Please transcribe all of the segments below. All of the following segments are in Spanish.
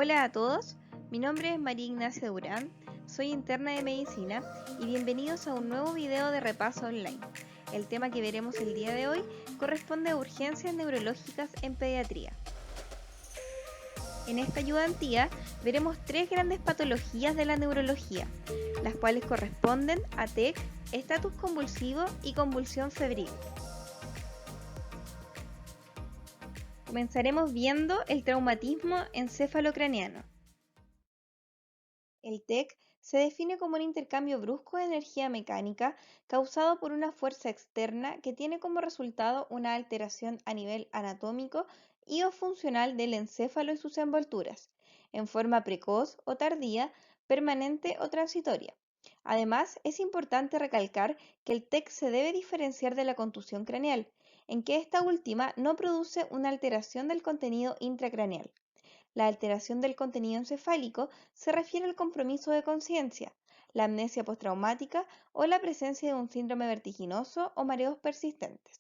Hola a todos, mi nombre es María Ignacia Durán, soy interna de medicina y bienvenidos a un nuevo video de repaso online. El tema que veremos el día de hoy corresponde a urgencias neurológicas en pediatría. En esta ayudantía veremos tres grandes patologías de la neurología, las cuales corresponden a TEC, estatus convulsivo y convulsión febril. Comenzaremos viendo el traumatismo encefalocraneano. El TEC se define como un intercambio brusco de energía mecánica causado por una fuerza externa que tiene como resultado una alteración a nivel anatómico y o funcional del encéfalo y sus envolturas, en forma precoz o tardía, permanente o transitoria. Además, es importante recalcar que el TEC se debe diferenciar de la contusión craneal, en que esta última no produce una alteración del contenido intracraneal. La alteración del contenido encefálico se refiere al compromiso de conciencia, la amnesia postraumática o la presencia de un síndrome vertiginoso o mareos persistentes.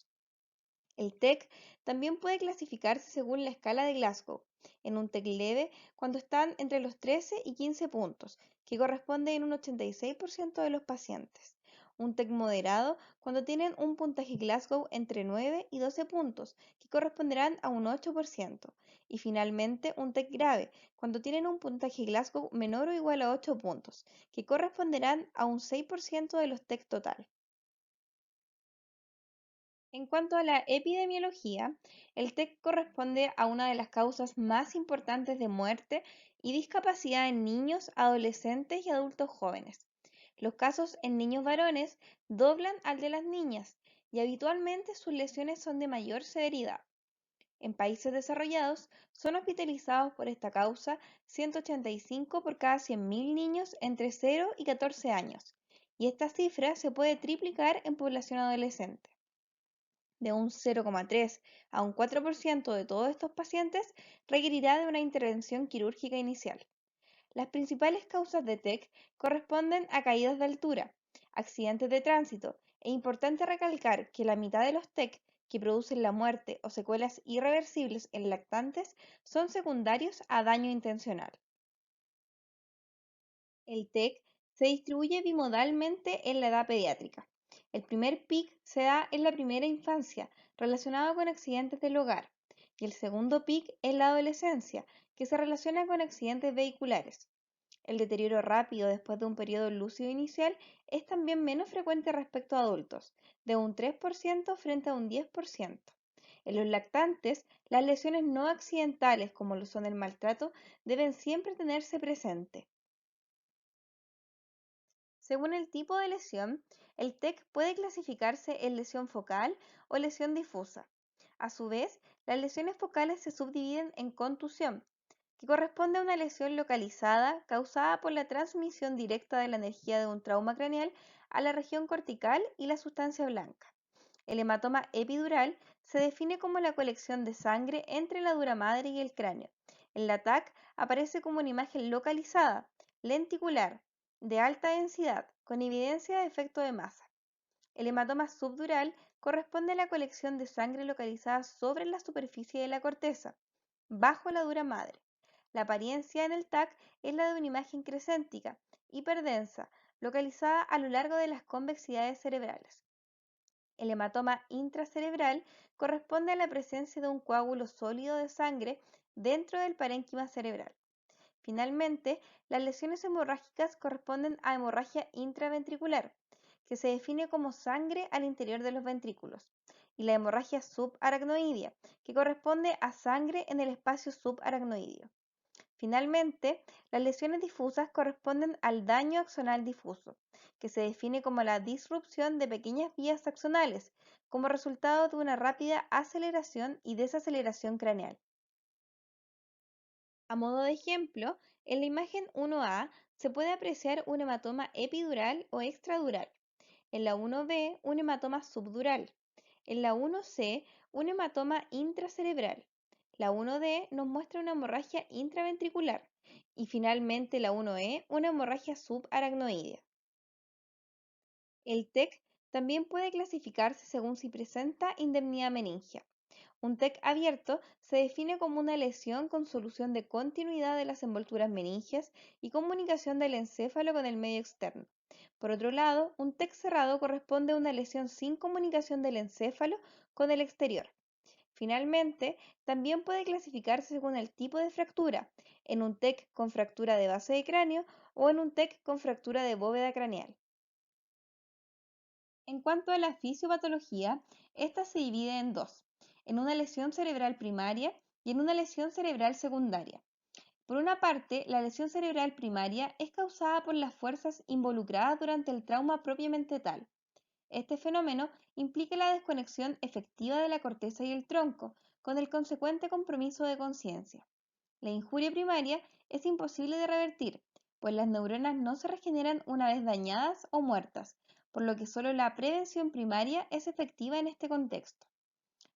El TEC también puede clasificarse según la escala de Glasgow, en un TEC leve cuando están entre los 13 y 15 puntos, que corresponde en un 86% de los pacientes. Un TEC moderado cuando tienen un puntaje Glasgow entre 9 y 12 puntos, que corresponderán a un 8%. Y finalmente un TEC grave cuando tienen un puntaje Glasgow menor o igual a 8 puntos, que corresponderán a un 6% de los TEC total. En cuanto a la epidemiología, el TEC corresponde a una de las causas más importantes de muerte y discapacidad en niños, adolescentes y adultos jóvenes. Los casos en niños varones doblan al de las niñas y habitualmente sus lesiones son de mayor severidad. En países desarrollados son hospitalizados por esta causa 185 por cada 100.000 niños entre 0 y 14 años, y esta cifra se puede triplicar en población adolescente. De un 0,3 a un 4% de todos estos pacientes requerirá de una intervención quirúrgica inicial. Las principales causas de TEC corresponden a caídas de altura, accidentes de tránsito, e importante recalcar que la mitad de los TEC que producen la muerte o secuelas irreversibles en lactantes son secundarios a daño intencional. El TEC se distribuye bimodalmente en la edad pediátrica. El primer PIC se da en la primera infancia, relacionado con accidentes del hogar, y el segundo PIC en la adolescencia, que se relaciona con accidentes vehiculares. El deterioro rápido después de un periodo lúcido inicial es también menos frecuente respecto a adultos, de un 3% frente a un 10%. En los lactantes, las lesiones no accidentales, como lo son el maltrato, deben siempre tenerse presente. Según el tipo de lesión, el TEC puede clasificarse en lesión focal o lesión difusa. A su vez, las lesiones focales se subdividen en contusión, que corresponde a una lesión localizada causada por la transmisión directa de la energía de un trauma craneal a la región cortical y la sustancia blanca. El hematoma epidural se define como la colección de sangre entre la dura madre y el cráneo. En la TAC aparece como una imagen localizada, lenticular, de alta densidad, con evidencia de efecto de masa. El hematoma subdural corresponde a la colección de sangre localizada sobre la superficie de la corteza, bajo la dura madre. La apariencia en el TAC es la de una imagen crescéntica, hiperdensa, localizada a lo largo de las convexidades cerebrales. El hematoma intracerebral corresponde a la presencia de un coágulo sólido de sangre dentro del parénquima cerebral. Finalmente, las lesiones hemorrágicas corresponden a hemorragia intraventricular, que se define como sangre al interior de los ventrículos, y la hemorragia subaracnoidea, que corresponde a sangre en el espacio subaracnoideo. Finalmente, las lesiones difusas corresponden al daño axonal difuso, que se define como la disrupción de pequeñas vías axonales como resultado de una rápida aceleración y desaceleración craneal. A modo de ejemplo, en la imagen 1A se puede apreciar un hematoma epidural o extradural, en la 1B un hematoma subdural, en la 1C un hematoma intracerebral, la 1D nos muestra una hemorragia intraventricular y finalmente la 1E una hemorragia subaracnoidea. El TEC también puede clasificarse según si presenta indemnidad meningia. Un TEC abierto se define como una lesión con solución de continuidad de las envolturas meningias y comunicación del encéfalo con el medio externo. Por otro lado, un TEC cerrado corresponde a una lesión sin comunicación del encéfalo con el exterior. Finalmente, también puede clasificarse según el tipo de fractura, en un TEC con fractura de base de cráneo o en un TEC con fractura de bóveda craneal. En cuanto a la fisiopatología, esta se divide en dos, en una lesión cerebral primaria y en una lesión cerebral secundaria. Por una parte, la lesión cerebral primaria es causada por las fuerzas involucradas durante el trauma propiamente tal. Este fenómeno implica la desconexión efectiva de la corteza y el tronco, con el consecuente compromiso de conciencia. La injuria primaria es imposible de revertir, pues las neuronas no se regeneran una vez dañadas o muertas, por lo que solo la prevención primaria es efectiva en este contexto.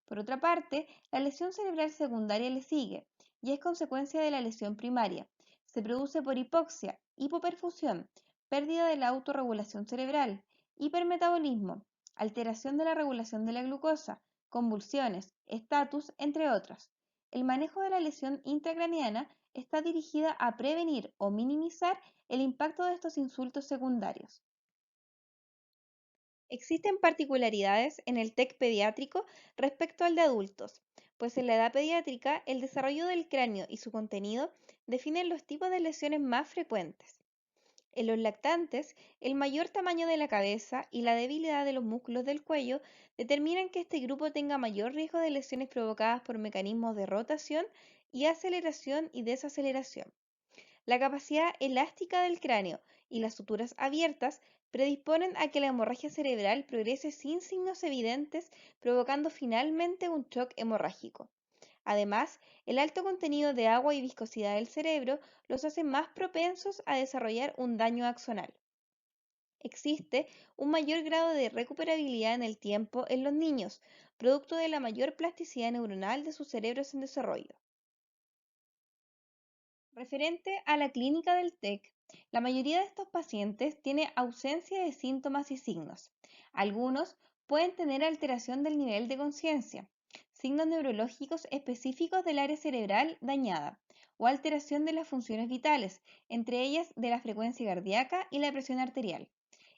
Por otra parte, la lesión cerebral secundaria le sigue y es consecuencia de la lesión primaria. Se produce por hipoxia, hipoperfusión, pérdida de la autorregulación cerebral, hipermetabolismo, alteración de la regulación de la glucosa, convulsiones, estatus, entre otras. El manejo de la lesión intracraneana está dirigida a prevenir o minimizar el impacto de estos insultos secundarios. Existen particularidades en el TEC pediátrico respecto al de adultos, pues en la edad pediátrica el desarrollo del cráneo y su contenido definen los tipos de lesiones más frecuentes. En los lactantes, el mayor tamaño de la cabeza y la debilidad de los músculos del cuello determinan que este grupo tenga mayor riesgo de lesiones provocadas por mecanismos de rotación y aceleración y desaceleración. La capacidad elástica del cráneo y las suturas abiertas predisponen a que la hemorragia cerebral progrese sin signos evidentes, provocando finalmente un shock hemorrágico. Además, el alto contenido de agua y viscosidad del cerebro los hace más propensos a desarrollar un daño axonal. Existe un mayor grado de recuperabilidad en el tiempo en los niños, producto de la mayor plasticidad neuronal de sus cerebros en desarrollo. Referente a la clínica del TEC, la mayoría de estos pacientes tiene ausencia de síntomas y signos. Algunos pueden tener alteración del nivel de conciencia, signos neurológicos específicos del área cerebral dañada o alteración de las funciones vitales, entre ellas de la frecuencia cardíaca y la presión arterial.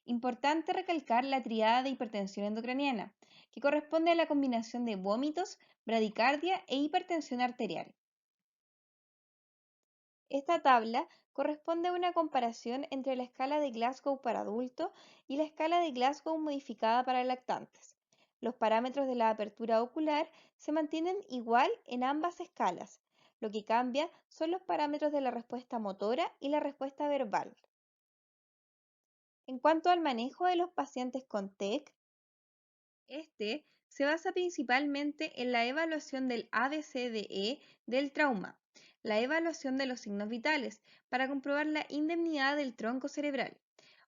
Importante recalcar la triada de hipertensión endocraniana, que corresponde a la combinación de vómitos, bradicardia e hipertensión arterial. Esta tabla corresponde a una comparación entre la escala de Glasgow para adultos y la escala de Glasgow modificada para lactantes. Los parámetros de la apertura ocular se mantienen igual en ambas escalas. Lo que cambia son los parámetros de la respuesta motora y la respuesta verbal. En cuanto al manejo de los pacientes con TEC, este se basa principalmente en la evaluación del ABCDE del trauma, la evaluación de los signos vitales para comprobar la indemnidad del tronco cerebral,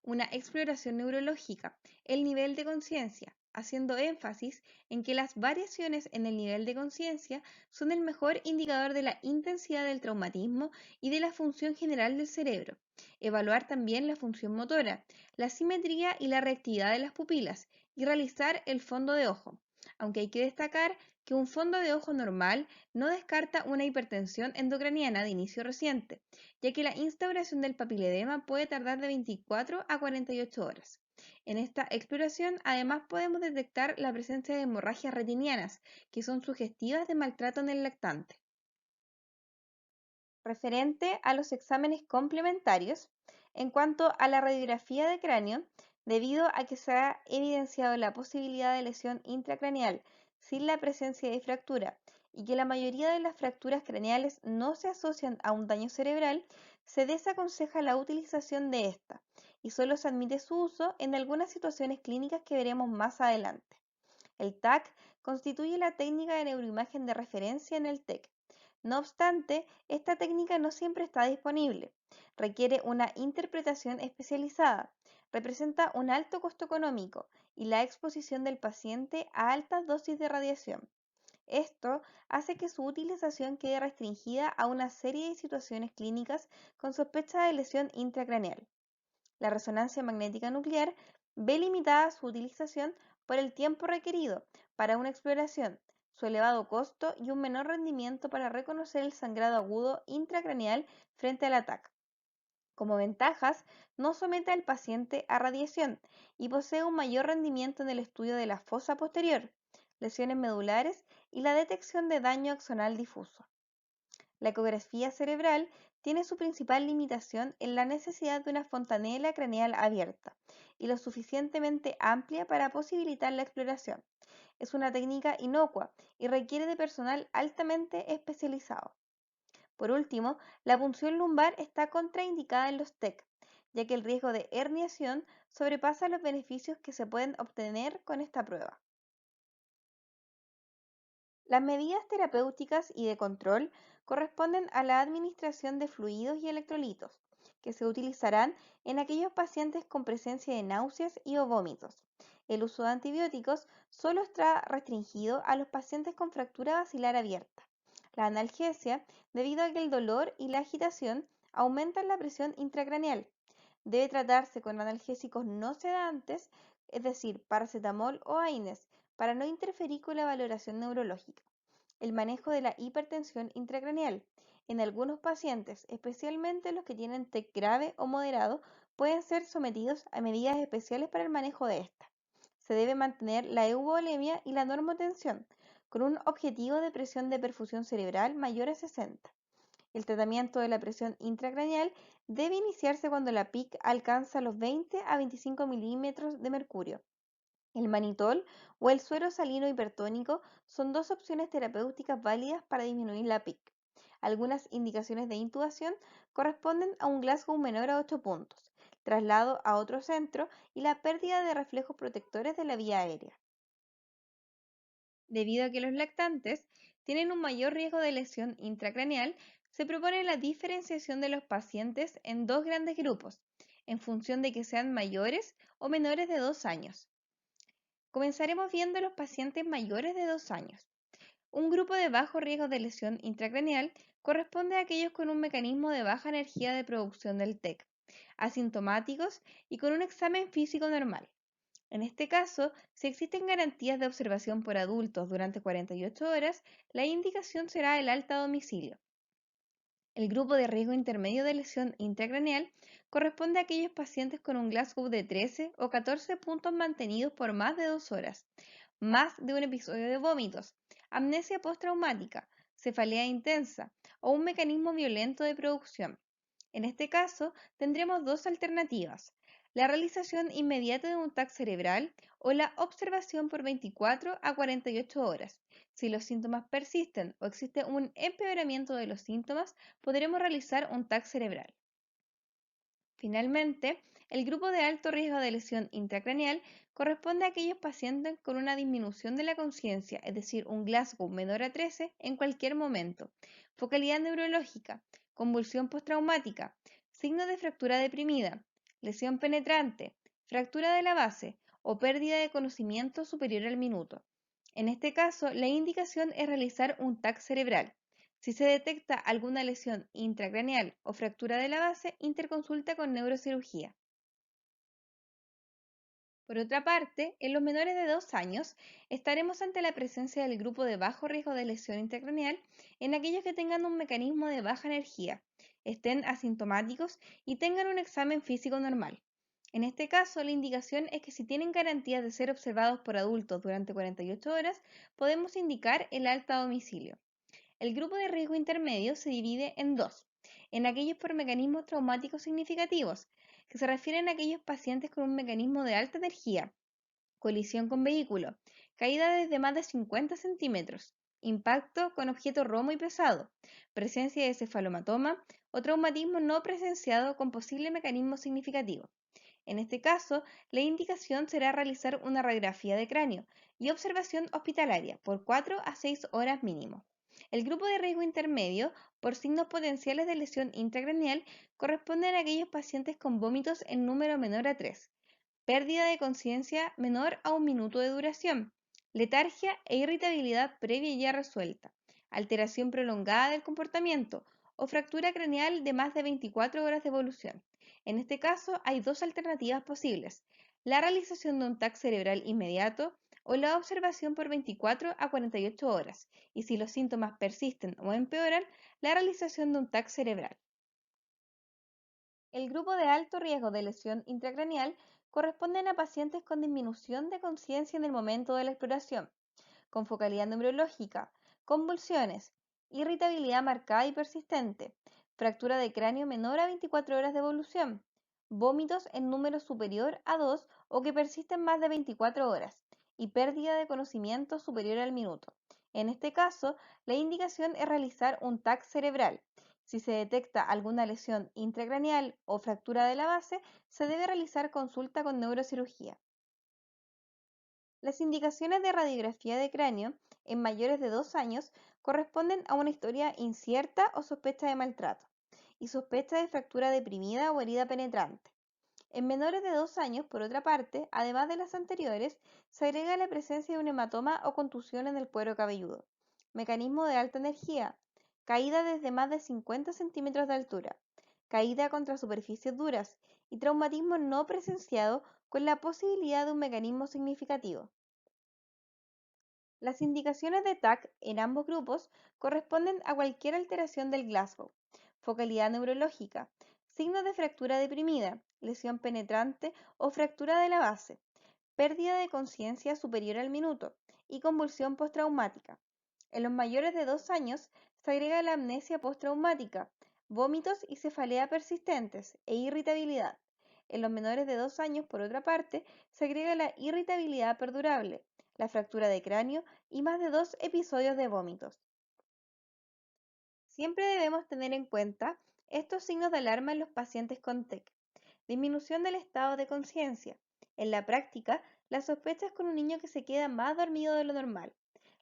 una exploración neurológica, el nivel de conciencia, haciendo énfasis en que las variaciones en el nivel de conciencia son el mejor indicador de la intensidad del traumatismo y de la función general del cerebro. Evaluar también la función motora, la simetría y la reactividad de las pupilas y realizar el fondo de ojo, aunque hay que destacar que un fondo de ojo normal no descarta una hipertensión endocraniana de inicio reciente, ya que la instauración del papiledema puede tardar de 24 a 48 horas. En esta exploración además podemos detectar la presencia de hemorragias retinianas, que son sugestivas de maltrato en el lactante. Referente a los exámenes complementarios, en cuanto a la radiografía de cráneo, debido a que se ha evidenciado la posibilidad de lesión intracraneal sin la presencia de fractura y que la mayoría de las fracturas craneales no se asocian a un daño cerebral, se desaconseja la utilización de esta y solo se admite su uso en algunas situaciones clínicas que veremos más adelante. El TAC constituye la técnica de neuroimagen de referencia en el TEC. No obstante, esta técnica no siempre está disponible. Requiere una interpretación especializada, representa un alto costo económico y la exposición del paciente a altas dosis de radiación. Esto hace que su utilización quede restringida a una serie de situaciones clínicas con sospecha de lesión intracraneal. La resonancia magnética nuclear ve limitada su utilización por el tiempo requerido para una exploración, su elevado costo y un menor rendimiento para reconocer el sangrado agudo intracraneal frente al ataque. Como ventajas, no somete al paciente a radiación y posee un mayor rendimiento en el estudio de la fosa posterior, lesiones medulares y la detección de daño axonal difuso. La ecografía cerebral tiene su principal limitación en la necesidad de una fontanela craneal abierta y lo suficientemente amplia para posibilitar la exploración. Es una técnica inocua y requiere de personal altamente especializado. Por último, la punción lumbar está contraindicada en los TEC, ya que el riesgo de herniación sobrepasa los beneficios que se pueden obtener con esta prueba. Las medidas terapéuticas y de control corresponden a la administración de fluidos y electrolitos, que se utilizarán en aquellos pacientes con presencia de náuseas y o vómitos. El uso de antibióticos solo está restringido a los pacientes con fractura basilar abierta. La analgesia, debido a que el dolor y la agitación aumentan la presión intracraneal. Debe tratarse con analgésicos no sedantes, es decir, paracetamol o AINES, para no interferir con la valoración neurológica. El manejo de la hipertensión intracraneal. En algunos pacientes, especialmente los que tienen TEC grave o moderado, pueden ser sometidos a medidas especiales para el manejo de esta. Se debe mantener la euvolemia y la normotensión, con un objetivo de presión de perfusión cerebral mayor a 60. El tratamiento de la presión intracraneal debe iniciarse cuando la PIC alcanza los 20 a 25 milímetros de mercurio. El manitol o el suero salino hipertónico son dos opciones terapéuticas válidas para disminuir la PIC. Algunas indicaciones de intubación corresponden a un Glasgow menor a 8 puntos, traslado a otro centro y la pérdida de reflejos protectores de la vía aérea. Debido a que los lactantes tienen un mayor riesgo de lesión intracraneal, se propone la diferenciación de los pacientes en dos grandes grupos, en función de que sean mayores o menores de 2 años. Comenzaremos viendo los pacientes mayores de 2 años. Un grupo de bajo riesgo de lesión intracraneal corresponde a aquellos con un mecanismo de baja energía de producción del TEC, asintomáticos y con un examen físico normal. En este caso, si existen garantías de observación por adultos durante 48 horas, la indicación será el alta a domicilio. El grupo de riesgo intermedio de lesión intracraneal corresponde a aquellos pacientes con un Glasgow de 13 o 14 puntos mantenidos por más de 2 horas, más de un episodio de vómitos, amnesia postraumática, cefalea intensa o un mecanismo violento de producción. En este caso, tendremos dos alternativas: la realización inmediata de un TAC cerebral o la observación por 24 a 48 horas. Si los síntomas persisten o existe un empeoramiento de los síntomas, podremos realizar un TAC cerebral. Finalmente, el grupo de alto riesgo de lesión intracraneal corresponde a aquellos pacientes con una disminución de la conciencia, es decir, un Glasgow menor a 13 en cualquier momento, focalidad neurológica, convulsión postraumática, signos de fractura deprimida, lesión penetrante, fractura de la base o pérdida de conocimiento superior al minuto. En este caso, la indicación es realizar un TAC cerebral. Si se detecta alguna lesión intracraneal o fractura de la base, interconsulta con neurocirugía. Por otra parte, en los menores de 2 años estaremos ante la presencia del grupo de bajo riesgo de lesión intracraneal en aquellos que tengan un mecanismo de baja energía, estén asintomáticos y tengan un examen físico normal. En este caso, la indicación es que si tienen garantías de ser observados por adultos durante 48 horas, podemos indicar el alta a domicilio. El grupo de riesgo intermedio se divide en dos: en aquellos por mecanismos traumáticos significativos, que se refieren a aquellos pacientes con un mecanismo de alta energía, colisión con vehículo, caída desde más de 50 centímetros, impacto con objeto romo y pesado, presencia de cefalomatoma o traumatismo no presenciado con posible mecanismo significativo. En este caso, la indicación será realizar una radiografía de cráneo y observación hospitalaria por 4 a 6 horas mínimo. El grupo de riesgo intermedio, por signos potenciales de lesión intracraneal, corresponden a aquellos pacientes con vómitos en número menor a 3, pérdida de conciencia menor a un minuto de duración, letargia e irritabilidad previa y ya resuelta, alteración prolongada del comportamiento o fractura craneal de más de 24 horas de evolución. En este caso hay dos alternativas posibles: la realización de un TAC cerebral inmediato o la observación por 24 a 48 horas, y si los síntomas persisten o empeoran, la realización de un TAC cerebral. El grupo de alto riesgo de lesión intracraneal corresponden a pacientes con disminución de conciencia en el momento de la exploración, con focalidad neurológica, convulsiones, irritabilidad marcada y persistente, fractura de cráneo menor a 24 horas de evolución, vómitos en número superior a 2 o que persisten más de 24 horas y pérdida de conocimiento superior al minuto. En este caso, la indicación es realizar un TAC cerebral. Si se detecta alguna lesión intracraneal o fractura de la base, se debe realizar consulta con neurocirugía. Las indicaciones de radiografía de cráneo en mayores de 2 años corresponden a una historia incierta o sospecha de maltrato y sospecha de fractura deprimida o herida penetrante. En menores de 2 años, por otra parte, además de las anteriores, se agrega la presencia de un hematoma o contusión en el cuero cabelludo, mecanismo de alta energía, caída desde más de 50 centímetros de altura, caída contra superficies duras y traumatismo no presenciado con la posibilidad de un mecanismo significativo. Las indicaciones de TAC en ambos grupos corresponden a cualquier alteración del Glasgow, focalidad neurológica, signos de fractura deprimida, lesión penetrante o fractura de la base, pérdida de conciencia superior al minuto y convulsión postraumática. En los mayores de 2 años se agrega la amnesia postraumática, vómitos y cefalea persistentes e irritabilidad. En los menores de 2 años, por otra parte, se agrega la irritabilidad perdurable, la fractura de cráneo y más de 2 episodios de vómitos. Siempre debemos tener en cuenta estos signos de alarma en los pacientes con TEC. Disminución del estado de conciencia. En la práctica, la sospecha es con un niño que se queda más dormido de lo normal.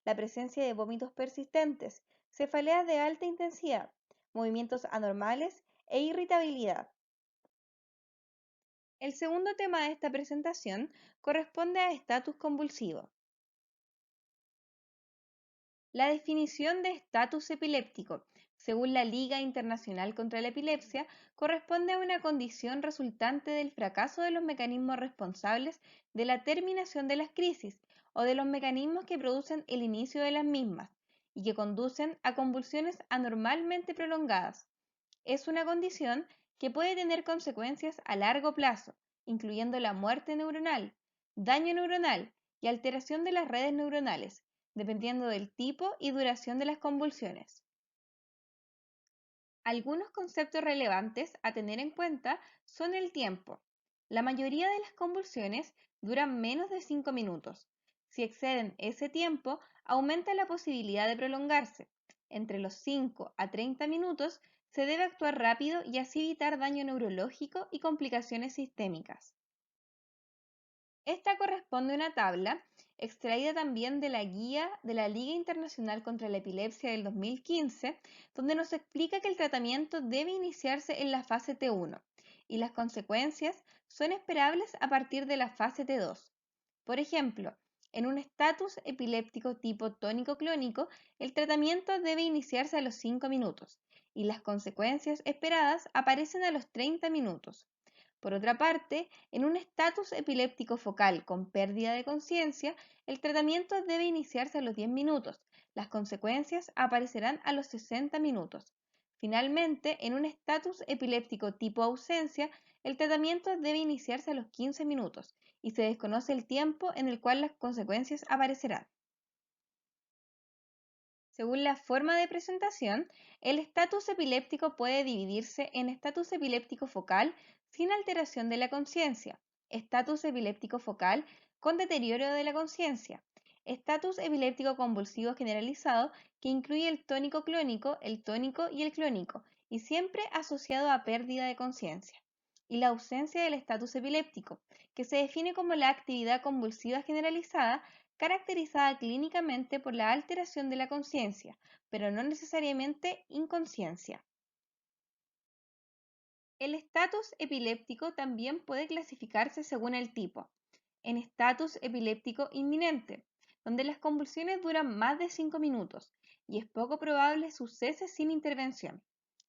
La presencia de vómitos persistentes, cefaleas de alta intensidad, movimientos anormales e irritabilidad. El segundo tema de esta presentación corresponde a estatus convulsivo. La definición de estatus epiléptico, según la Liga Internacional contra la Epilepsia, corresponde a una condición resultante del fracaso de los mecanismos responsables de la terminación de las crisis o de los mecanismos que producen el inicio de las mismas y que conducen a convulsiones anormalmente prolongadas. Es una condición que puede tener consecuencias a largo plazo, incluyendo la muerte neuronal, daño neuronal y alteración de las redes neuronales, dependiendo del tipo y duración de las convulsiones. Algunos conceptos relevantes a tener en cuenta son el tiempo. La mayoría de las convulsiones duran menos de 5 minutos. Si exceden ese tiempo, aumenta la posibilidad de prolongarse. Entre los 5 a 30 minutos se debe actuar rápido y así evitar daño neurológico y complicaciones sistémicas. Esta corresponde a una tabla extraída también de la guía de la Liga Internacional contra la Epilepsia del 2015, donde nos explica que el tratamiento debe iniciarse en la fase T1 y las consecuencias son esperables a partir de la fase T2. Por ejemplo, en un estatus epiléptico tipo tónico-clónico, el tratamiento debe iniciarse a los 5 minutos y las consecuencias esperadas aparecen a los 30 minutos. Por otra parte, en un estatus epiléptico focal con pérdida de conciencia, el tratamiento debe iniciarse a los 10 minutos. Las consecuencias aparecerán a los 60 minutos. Finalmente, en un estatus epiléptico tipo ausencia, el tratamiento debe iniciarse a los 15 minutos y se desconoce el tiempo en el cual las consecuencias aparecerán. Según la forma de presentación, el estatus epiléptico puede dividirse en estatus epiléptico focal sin alteración de la conciencia, estatus epiléptico focal con deterioro de la conciencia, estatus epiléptico convulsivo generalizado que incluye el tónico clónico, el tónico y el clónico, y siempre asociado a pérdida de conciencia, y la ausencia del estatus epiléptico, que se define como la actividad convulsiva generalizada caracterizada clínicamente por la alteración de la conciencia, pero no necesariamente inconsciencia. El estatus epiléptico también puede clasificarse según el tipo, en estatus epiléptico inminente, donde las convulsiones duran más de 5 minutos y es poco probable su cese sin intervención.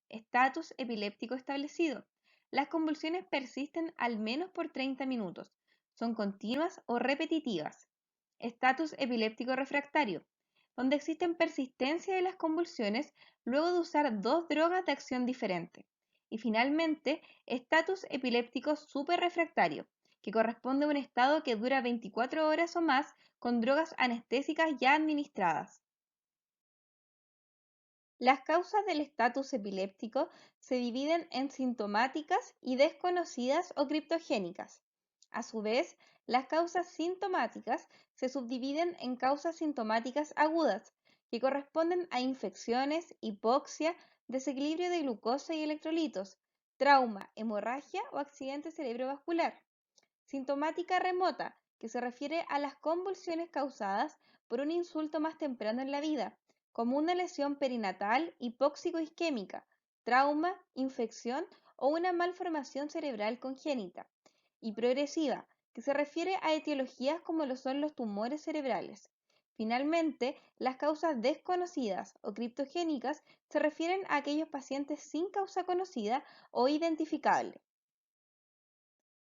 Estatus epiléptico establecido. Las convulsiones persisten al menos por 30 minutos, son continuas o repetitivas. Estatus epiléptico refractario, donde existen persistencia de las convulsiones luego de usar dos drogas de acción diferente. Y finalmente, estatus epiléptico superrefractario, que corresponde a un estado que dura 24 horas o más con drogas anestésicas ya administradas. Las causas del estatus epiléptico se dividen en sintomáticas y desconocidas o criptogénicas. A su vez, las causas sintomáticas se subdividen en causas sintomáticas agudas, que corresponden a infecciones, hipoxia, desequilibrio de glucosa y electrolitos, trauma, hemorragia o accidente cerebrovascular. Sintomática remota, que se refiere a las convulsiones causadas por un insulto más temprano en la vida, como una lesión perinatal hipóxico-isquémica, trauma, infección o una malformación cerebral congénita. Y progresiva, que se refiere a etiologías como lo son los tumores cerebrales. Finalmente, las causas desconocidas o criptogénicas se refieren a aquellos pacientes sin causa conocida o identificable.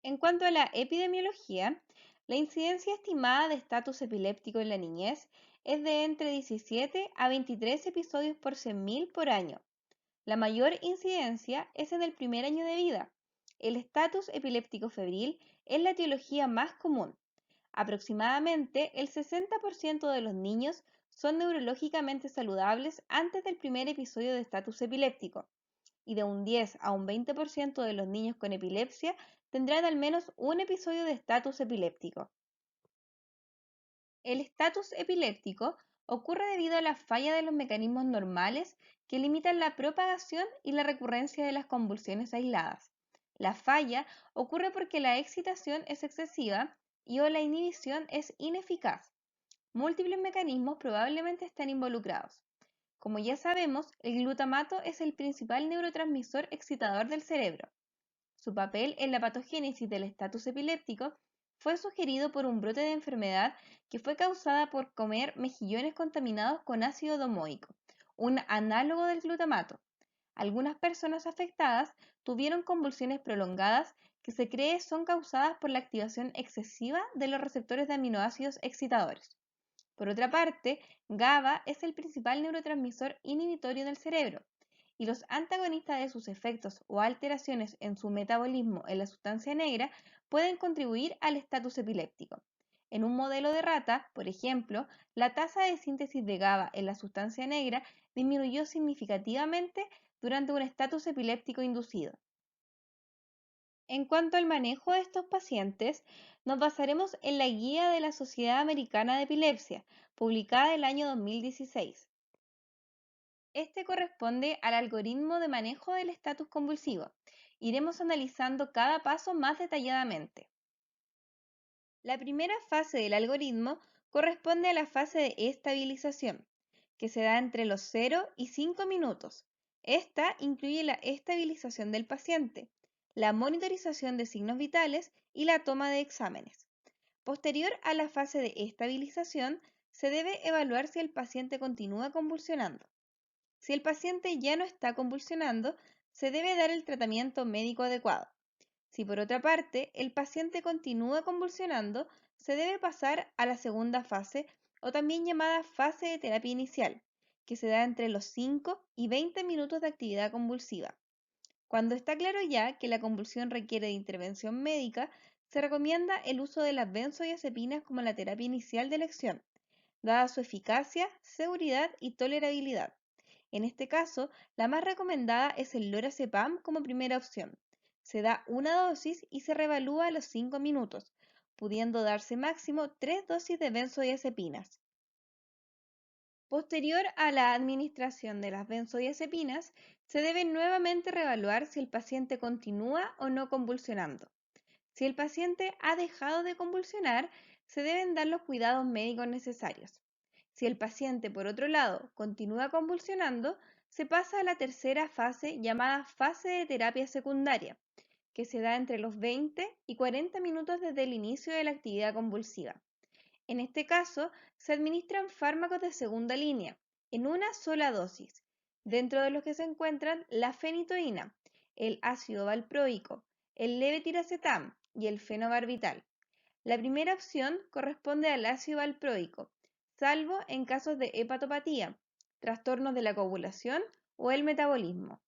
En cuanto a la epidemiología, la incidencia estimada de estatus epiléptico en la niñez es de entre 17 a 23 episodios por 100.000 por año. La mayor incidencia es en el primer año de vida. El estatus epiléptico febril es la etiología más común. Aproximadamente el 60% de los niños son neurológicamente saludables antes del primer episodio de estatus epiléptico, y de un 10 a un 20% de los niños con epilepsia tendrán al menos un episodio de estatus epiléptico. El estatus epiléptico ocurre debido a la falla de los mecanismos normales que limitan la propagación y la recurrencia de las convulsiones aisladas. La falla ocurre porque la excitación es excesiva y o la inhibición es ineficaz. Múltiples mecanismos probablemente están involucrados. Como ya sabemos, el glutamato es el principal neurotransmisor excitador del cerebro. Su papel en la patogénesis del estatus epiléptico fue sugerido por un brote de enfermedad que fue causada por comer mejillones contaminados con ácido domoico, un análogo del glutamato. Algunas personas afectadas tuvieron convulsiones prolongadas que se cree son causadas por la activación excesiva de los receptores de aminoácidos excitadores. Por otra parte, GABA es el principal neurotransmisor inhibitorio del cerebro, y los antagonistas de sus efectos o alteraciones en su metabolismo en la sustancia negra pueden contribuir al estatus epiléptico. En un modelo de rata, por ejemplo, la tasa de síntesis de GABA en la sustancia negra disminuyó significativamente durante un estatus epiléptico inducido. En cuanto al manejo de estos pacientes, nos basaremos en la Guía de la Sociedad Americana de Epilepsia, publicada el año 2016. Este corresponde al algoritmo de manejo del estatus convulsivo. Iremos analizando cada paso más detalladamente. La primera fase del algoritmo corresponde a la fase de estabilización, que se da entre los 0 y 5 minutos. Esta incluye la estabilización del paciente, la monitorización de signos vitales y la toma de exámenes. Posterior a la fase de estabilización, se debe evaluar si el paciente continúa convulsionando. Si el paciente ya no está convulsionando, se debe dar el tratamiento médico adecuado. Si por otra parte el paciente continúa convulsionando, se debe pasar a la segunda fase, o también llamada fase de terapia inicial, que se da entre los 5 y 20 minutos de actividad convulsiva. Cuando está claro ya que la convulsión requiere de intervención médica, se recomienda el uso de las benzodiazepinas como la terapia inicial de elección, dada su eficacia, seguridad y tolerabilidad. En este caso, la más recomendada es el lorazepam como primera opción. Se da una dosis y se reevalúa a los 5 minutos, pudiendo darse máximo 3 dosis de benzodiazepinas. Posterior a la administración de las benzodiazepinas, se debe nuevamente reevaluar si el paciente continúa o no convulsionando. Si el paciente ha dejado de convulsionar, se deben dar los cuidados médicos necesarios. Si el paciente, por otro lado, continúa convulsionando, se pasa a la tercera fase llamada fase de terapia secundaria, que se da entre los 20 y 40 minutos desde el inicio de la actividad convulsiva. En este caso, se administran fármacos de segunda línea, en una sola dosis, dentro de los que se encuentran la fenitoína, el ácido valproico, el levetiracetam y el fenobarbital. La primera opción corresponde al ácido valproico, salvo en casos de hepatopatía, trastornos de la coagulación o el metabolismo.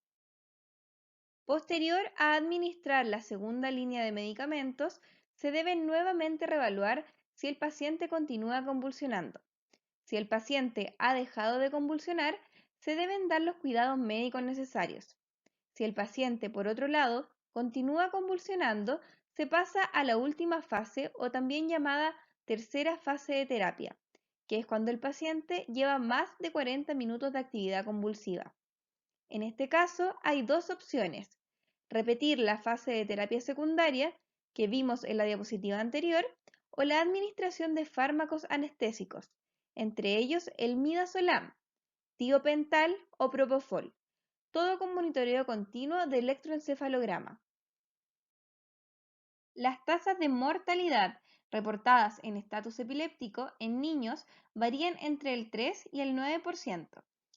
Posterior a administrar la segunda línea de medicamentos, se debe nuevamente reevaluar si el paciente continúa convulsionando. Si el paciente ha dejado de convulsionar, se deben dar los cuidados médicos necesarios. Si el paciente, por otro lado, continúa convulsionando, se pasa a la última fase o también llamada tercera fase de terapia, que es cuando el paciente lleva más de 40 minutos de actividad convulsiva. En este caso hay dos opciones: repetir la fase de terapia secundaria que vimos en la diapositiva anterior o la administración de fármacos anestésicos, entre ellos el midazolam, tiopental o propofol, todo con monitoreo continuo de electroencefalograma. Las tasas de mortalidad reportadas en estatus epiléptico en niños varían entre el 3 y el 9%.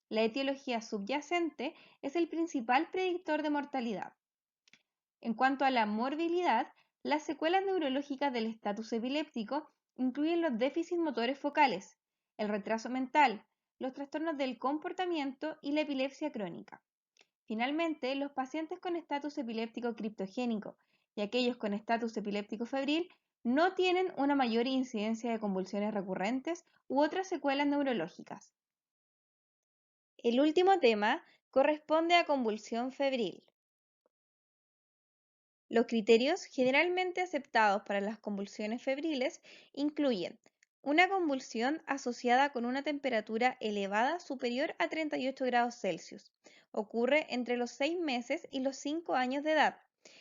La etiología subyacente es el principal predictor de mortalidad. En cuanto a la morbilidad, las secuelas neurológicas del estatus epiléptico incluyen los déficits motores focales, el retraso mental, los trastornos del comportamiento y la epilepsia crónica. Finalmente, los pacientes con estatus epiléptico criptogénico y aquellos con estatus epiléptico febril no tienen una mayor incidencia de convulsiones recurrentes u otras secuelas neurológicas. El último tema corresponde a convulsión febril. Los criterios generalmente aceptados para las convulsiones febriles incluyen una convulsión asociada con una temperatura elevada superior a 38 grados Celsius. Ocurre entre los 6 meses y los 5 años de edad.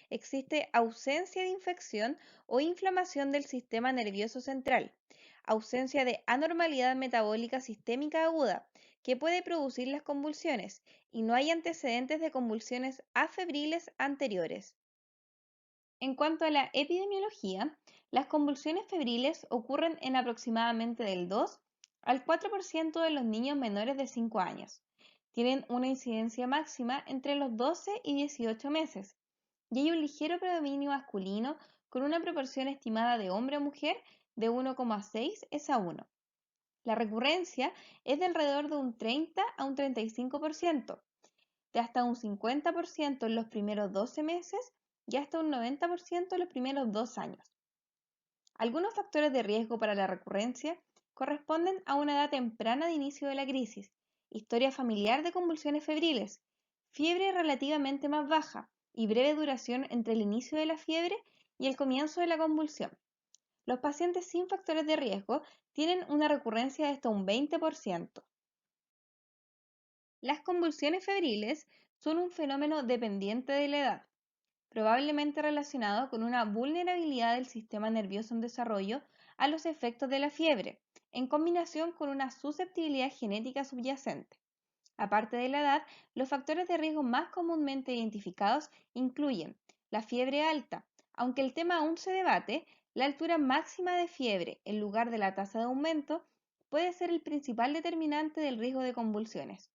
Existe ausencia de infección o inflamación del sistema nervioso central. Ausencia de anormalidad metabólica sistémica aguda, que puede producir las convulsiones, y no hay antecedentes de convulsiones afebriles anteriores. En cuanto a la epidemiología, las convulsiones febriles ocurren en aproximadamente del 2 al 4% de los niños menores de 5 años. Tienen una incidencia máxima entre los 12 y 18 meses y hay un ligero predominio masculino con una proporción estimada de hombre a mujer de 1,6:1. La recurrencia es de alrededor de un 30 a un 35%, de hasta un 50% en los primeros 12 meses y hasta un 90% en los primeros 2 años. Algunos factores de riesgo para la recurrencia corresponden a una edad temprana de inicio de la crisis, historia familiar de convulsiones febriles, fiebre relativamente más baja y breve duración entre el inicio de la fiebre y el comienzo de la convulsión. Los pacientes sin factores de riesgo tienen una recurrencia de hasta un 20%. Las convulsiones febriles son un fenómeno dependiente de la edad, probablemente relacionado con una vulnerabilidad del sistema nervioso en desarrollo a los efectos de la fiebre, en combinación con una susceptibilidad genética subyacente. Aparte de la edad, los factores de riesgo más comúnmente identificados incluyen la fiebre alta. Aunque el tema aún se debate, la altura máxima de fiebre en lugar de la tasa de aumento puede ser el principal determinante del riesgo de convulsiones.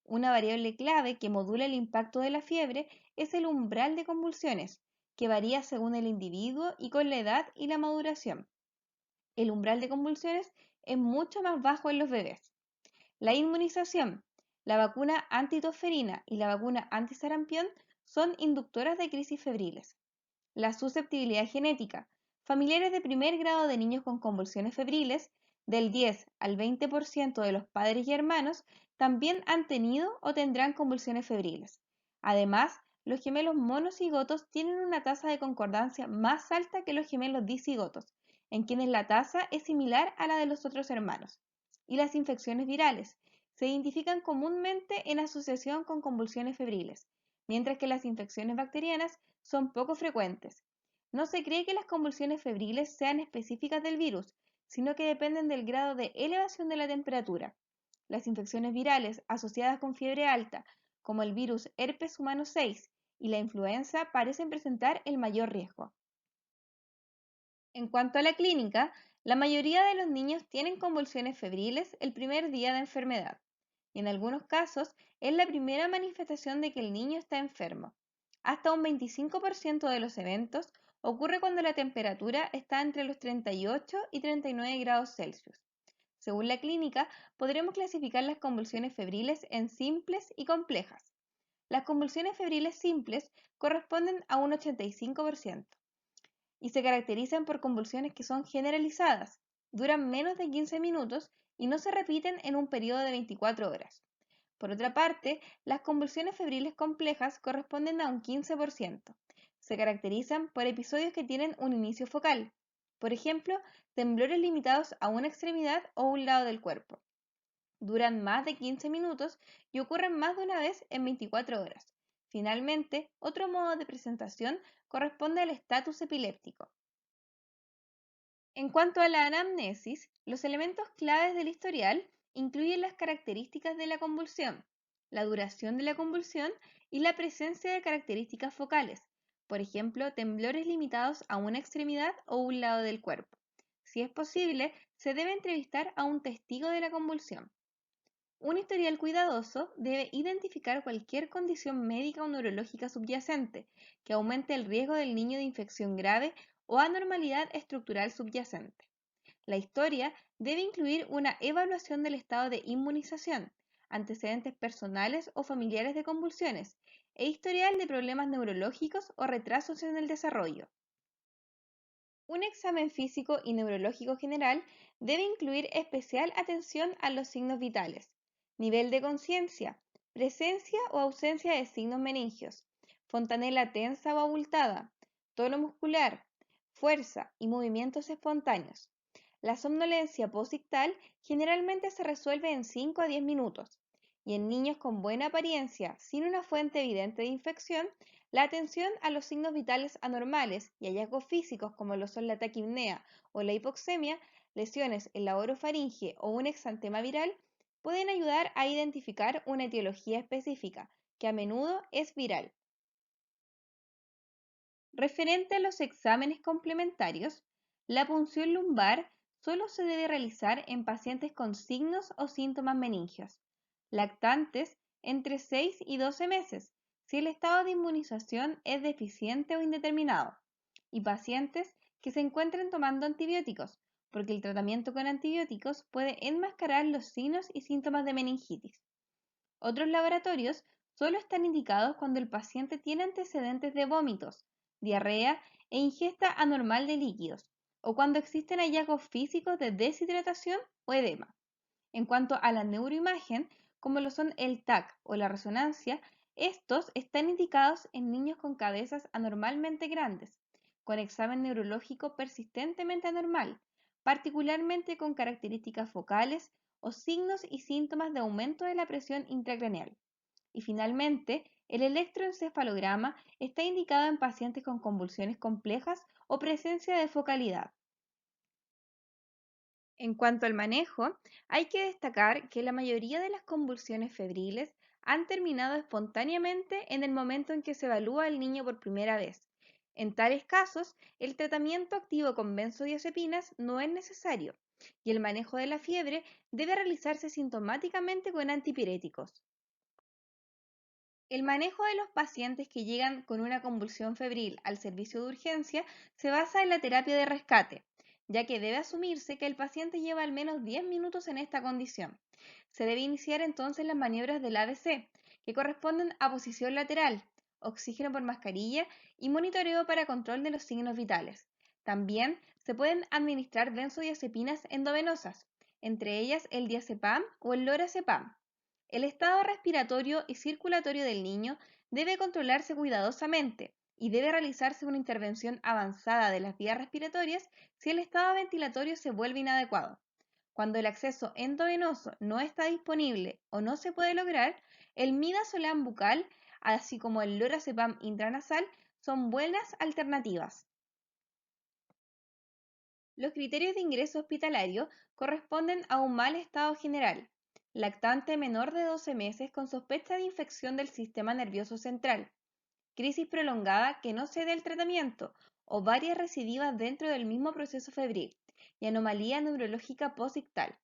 Una variable clave que modula el impacto de la fiebre es el umbral de convulsiones, que varía según el individuo y con la edad y la maduración. El umbral de convulsiones es mucho más bajo en los bebés. La inmunización. La vacuna antitosferina y la vacuna antisarampión son inductoras de crisis febriles. La susceptibilidad genética. Familiares de primer grado de niños con convulsiones febriles, del 10 al 20% de los padres y hermanos, también han tenido o tendrán convulsiones febriles. Además, los gemelos monocigotos tienen una tasa de concordancia más alta que los gemelos dicigotos, en quienes la tasa es similar a la de los otros hermanos. Y las infecciones virales se identifican comúnmente en asociación con convulsiones febriles, mientras que las infecciones bacterianas son poco frecuentes. No se cree que las convulsiones febriles sean específicas del virus, sino que dependen del grado de elevación de la temperatura. Las infecciones virales asociadas con fiebre alta, como el virus herpes humano 6 y la influenza, parecen presentar el mayor riesgo. En cuanto a la clínica, la mayoría de los niños tienen convulsiones febriles el primer día de enfermedad, y en algunos casos es la primera manifestación de que el niño está enfermo. Hasta un 25% de los eventos ocurre cuando la temperatura está entre los 38 y 39 grados Celsius. Según la clínica, podremos clasificar las convulsiones febriles en simples y complejas. Las convulsiones febriles simples corresponden a un 85% y se caracterizan por convulsiones que son generalizadas, duran menos de 15 minutos y no se repiten en un periodo de 24 horas. Por otra parte, las convulsiones febriles complejas corresponden a un 15%. Se caracterizan por episodios que tienen un inicio focal, por ejemplo, temblores limitados a una extremidad o un lado del cuerpo. Duran más de 15 minutos y ocurren más de una vez en 24 horas. Finalmente, otro modo de presentación corresponde al estatus epiléptico. En cuanto a la anamnesis, los elementos claves del historial incluyen las características de la convulsión, la duración de la convulsión y la presencia de características focales, por ejemplo, temblores limitados a una extremidad o un lado del cuerpo. Si es posible, se debe entrevistar a un testigo de la convulsión. Un historial cuidadoso debe identificar cualquier condición médica o neurológica subyacente que aumente el riesgo del niño de infección grave o anormalidad estructural subyacente. La historia debe incluir una evaluación del estado de inmunización, antecedentes personales o familiares de convulsiones e historial de problemas neurológicos o retrasos en el desarrollo. Un examen físico y neurológico general debe incluir especial atención a los signos vitales, nivel de conciencia, presencia o ausencia de signos meningios, fontanela tensa o abultada, tono muscular, fuerza y movimientos espontáneos. La somnolencia posictal generalmente se resuelve en 5 a 10 minutos y en niños con buena apariencia, sin una fuente evidente de infección, la atención a los signos vitales anormales y hallazgos físicos como lo son la taquipnea o la hipoxemia, lesiones en la orofaringe o un exantema viral, pueden ayudar a identificar una etiología específica, que a menudo es viral. Referente a los exámenes complementarios, la punción lumbar solo se debe realizar en pacientes con signos o síntomas meningios, lactantes entre 6 y 12 meses, si el estado de inmunización es deficiente o indeterminado, y pacientes que se encuentren tomando antibióticos, porque el tratamiento con antibióticos puede enmascarar los signos y síntomas de meningitis. Otros laboratorios solo están indicados cuando el paciente tiene antecedentes de vómitos, diarrea e ingesta anormal de líquidos, o cuando existen hallazgos físicos de deshidratación o edema. En cuanto a la neuroimagen, como lo son el TAC o la resonancia, estos están indicados en niños con cabezas anormalmente grandes, con examen neurológico persistentemente anormal, particularmente con características focales o signos y síntomas de aumento de la presión intracraneal. Y finalmente, el electroencefalograma está indicado en pacientes con convulsiones complejas o presencia de focalidad. En cuanto al manejo, hay que destacar que la mayoría de las convulsiones febriles han terminado espontáneamente en el momento en que se evalúa al niño por primera vez. En tales casos, el tratamiento activo con benzodiazepinas no es necesario y el manejo de la fiebre debe realizarse sintomáticamente con antipiréticos. El manejo de los pacientes que llegan con una convulsión febril al servicio de urgencia se basa en la terapia de rescate, ya que debe asumirse que el paciente lleva al menos 10 minutos en esta condición. Se debe iniciar entonces las maniobras del ABC, que corresponden a posición lateral, oxígeno por mascarilla y monitoreo para control de los signos vitales. También se pueden administrar benzodiazepinas endovenosas, entre ellas el diazepam o el lorazepam. El estado respiratorio y circulatorio del niño debe controlarse cuidadosamente y debe realizarse una intervención avanzada de las vías respiratorias si el estado ventilatorio se vuelve inadecuado. Cuando el acceso endovenoso no está disponible o no se puede lograr, el midazolam bucal, así como el lorazepam intranasal, son buenas alternativas. Los criterios de ingreso hospitalario corresponden a un mal estado general, lactante menor de 12 meses con sospecha de infección del sistema nervioso central, crisis prolongada que no cede al tratamiento o varias recidivas dentro del mismo proceso febril y anomalía neurológica posictal.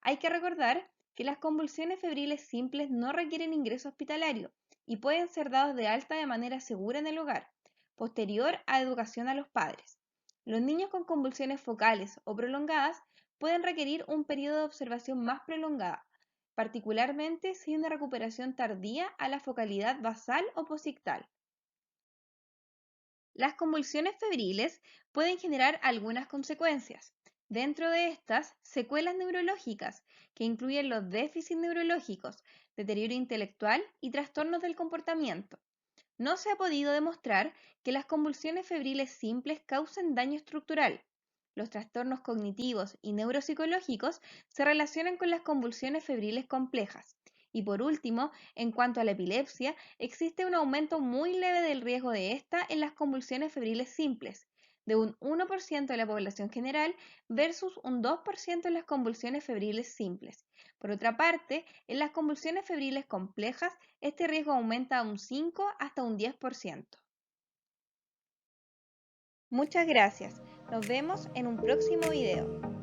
Hay que recordar que las convulsiones febriles simples no requieren ingreso hospitalario y pueden ser dados de alta de manera segura en el hogar. posterior a educación a los padres. Los niños con convulsiones focales o prolongadas pueden requerir un periodo de observación más prolongada, particularmente si hay una recuperación tardía a la focalidad basal o posictal. Las convulsiones febriles pueden generar algunas consecuencias. Dentro de estas, secuelas neurológicas, que incluyen los déficits neurológicos, deterioro intelectual y trastornos del comportamiento. No se ha podido demostrar que las convulsiones febriles simples causen daño estructural. Los trastornos cognitivos y neuropsicológicos se relacionan con las convulsiones febriles complejas. Y por último, en cuanto a la epilepsia, existe un aumento muy leve del riesgo de esta en las convulsiones febriles simples, de un 1% de la población general versus un 2% en las convulsiones febriles simples. Por otra parte, en las convulsiones febriles complejas, este riesgo aumenta a un 5 hasta un 10%. Muchas gracias. Nos vemos en un próximo video.